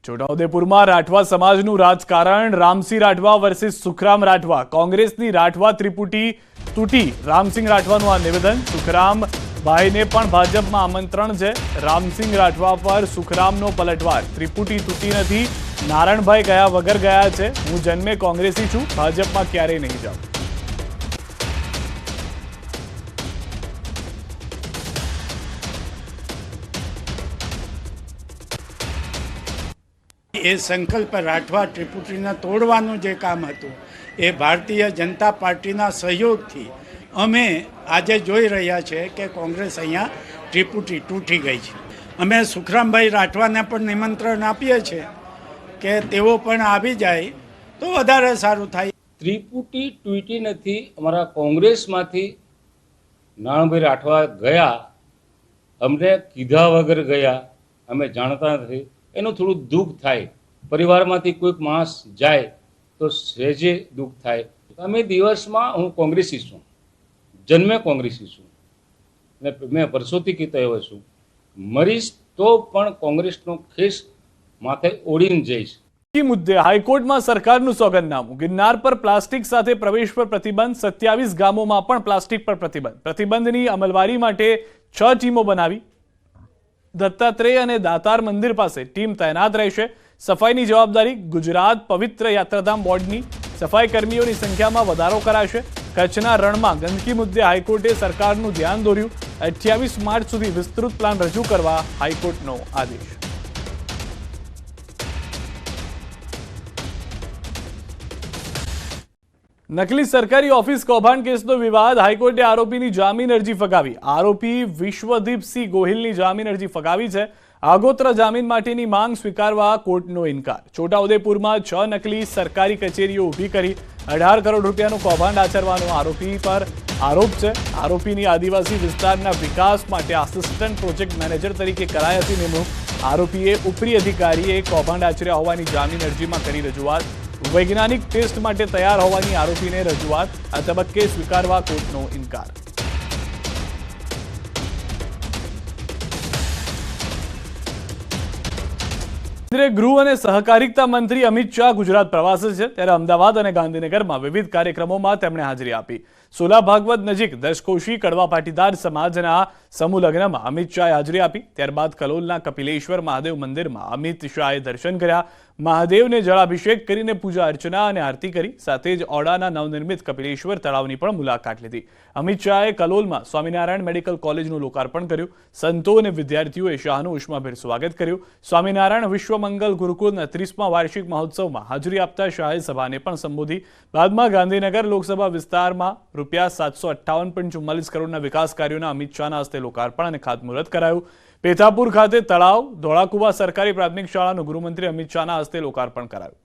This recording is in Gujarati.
છોટાઉદેપુરમાં રાઠવા સમાજનું રાજકારણ રામસિંહ રાઠવા વર્સિસ સુખરામ રાઠવા કોંગ્રેસની રાઠવા ત્રિપુટી તૂટી રામસિંહ રાઠવાનું આ નિવેદન સુખરામ ભાઈને પણ ભાજપમાં આમંત્રણ છે રામસિંહ રાઠવા પર સુખરામનો પલટવાર ત્રિપુટી તૂટી નથી નારણભાઈ ગયા વગર ગયા છે હું જન્મે કોંગ્રેસી છું ભાજપમાં ક્યારેય નહીં જાઉં એ સંકલ્પ રાઠવા ત્રિપુટીને તોડવાનું જે કામ હતું એ ભારતીય જનતા પાર્ટીના સહયોગથી અમે આજે જોઈ રહ્યા છીએ કે કોંગ્રેસ અહીંયા ત્રિપુટી તૂટી ગઈ છે અમે સુખરામભાઈ રાઠવાને પણ નિમંત્રણ આપીએ છીએ કે તેઓ પણ આવી જાય તો વધારે સારું થાય. ત્રિપુટી તૂટી નથી. અમારા કોંગ્રેસમાંથી નારણભાઈ રાઠવા ગયા, અમને કીધા વગર ગયા, અમે જાણતા નથી. એનું થોડું દુઃખ થાય. પરિવારમાંથી કોઈક માણસ જાય તો સહેજે દુઃખ થાય. અમે દિવસમાં હું કોંગ્રેસી છું, જન્મે કોંગ્રેસી છું ને મેં વર્ષોથી કહેતો એવો છું, મરીશ તો પણ કોંગ્રેસનો ખેસ માથે ઓળીને જઈશ. મુદ્દે હાઈકોર્ટમાં સરકારનું સોગંદનામું. ગિરનાર પર પ્લાસ્ટિક સાથે પ્રવેશ પર પ્રતિબંધ, 27 ગામોમાં પણ પ્લાસ્ટિક પર પ્રતિબંધ. પ્રતિબંધની અમલવારી માટે 6 ટીમો બનાવી. દત્તાત્રેય અને દાતાર મંદિર પાસે ટીમ તૈનાત રહેશે. સફાઈની જવાબદારી ગુજરાત પવિત્ર યાત્રાધામ બોર્ડની. સફાઈ કર્મીઓની સંખ્યામાં વધારો કરાશે. કચ્છના રણમાં ગંદકી મુદ્દે હાઈકોર્ટે સરકારનું ધ્યાન દોર્યું. 28 માર્ચ સુધી વિસ્તૃત પ્લાન રજૂ કરવા હાઈકોર્ટનો આદેશ. નકલી સરકારી ઓફિસ કૌભાંડ કેસનો વિવાદ. હાઈકોર્ટે આરોપીની જામીન અરજી ફગાવી. આરોપી વિશ્વદીપસિંહ ગોહિલની જામીન અરજી ફગાવી છે. આગોતરા જામીન માટેની માંગ સ્વીકારવા કોર્ટનો ઇનકાર. છોટાઉદેપુરમાં 6 નકલી સરકારી કચેરીઓ ઊભી કરી 18 કરોડ રૂપિયાનું કૌભાંડ આચરવાનો આરોપી પર આરોપ છે. આરોપીની આદિવાસી વિસ્તારના વિકાસ માટે આસિસ્ટન્ટ પ્રોજેક્ટ મેનેજર તરીકે કરાઈ હતી નિમણૂક. આરોપીએ ઉપરી અધિકારીએ કૌભાંડ આચર્યા હોવાની જામીન અરજીમાં કરી રજૂઆત. વૈજ્ઞાનિક ટેસ્ટ માટે તૈયાર હોવાની આરોપીને રજૂઆત. આ તબક્કે સ્વીકારવા કોર્ટનો ઇનકાર. કેન્દ્રીય ગૃહ અને સહકારિતા મંત્રી અમિત શાહ ગુજરાત પ્રવાસે છે ત્યારે અમદાવાદ અને ગાંધીનગરમાં વિવિધ કાર્યક્રમોમાં તેમણે હાજરી આપી. સોલા ભાગવત નજીક દશકોશી કડવા પાટીદાર સમાજના સમૂહ લગ્નમાં અમિત શાહે હાજરી આપી. ત્યારબાદ કલોલના કપિલેશ્વર મહાદેવ મંદિરમાં અમિત શાહે દર્શન કર્યા. મહાદેવને જળાભિષેક કરીને પૂજા અર્ચના અને આરતી કરી. સાથે જ ઓડાના નવનિર્મિત કપિલેશ્વર તળાવની પણ મુલાકાત લીધી. અમિત શાહે કલોલમાં સ્વામિનારાયણ મેડિકલ કોલેજનું લોકાર્પણ કર્યું. સંતો અને વિદ્યાર્થીઓએ શાહનું ઉષ્માભેર સ્વાગત કર્યું. સ્વામિનારાયણ વિશ્વ મંગલ ગુરુકુળના 30મા વાર્ષિક મહોત્સવમાં હાજરી આપતા શાહે સભાને પણ સંબોધી. બાદમાં ગાંધીનગર લોકસભા વિસ્તારમાં ₹758.44 કરોડના વિકાસ કાર્યોના અમિત શાહના હસ્તે લોકાર્પણ અને ખાતમુહૂર્ત કરાયું. પેથાપુર ખાતે તળાવ, ધોળાકુવા સરકારી પ્રાથમિક શાળાનું ગૃહમંત્રી અમિત શાહના હસ્તે લોકાર્પણ કરાયું.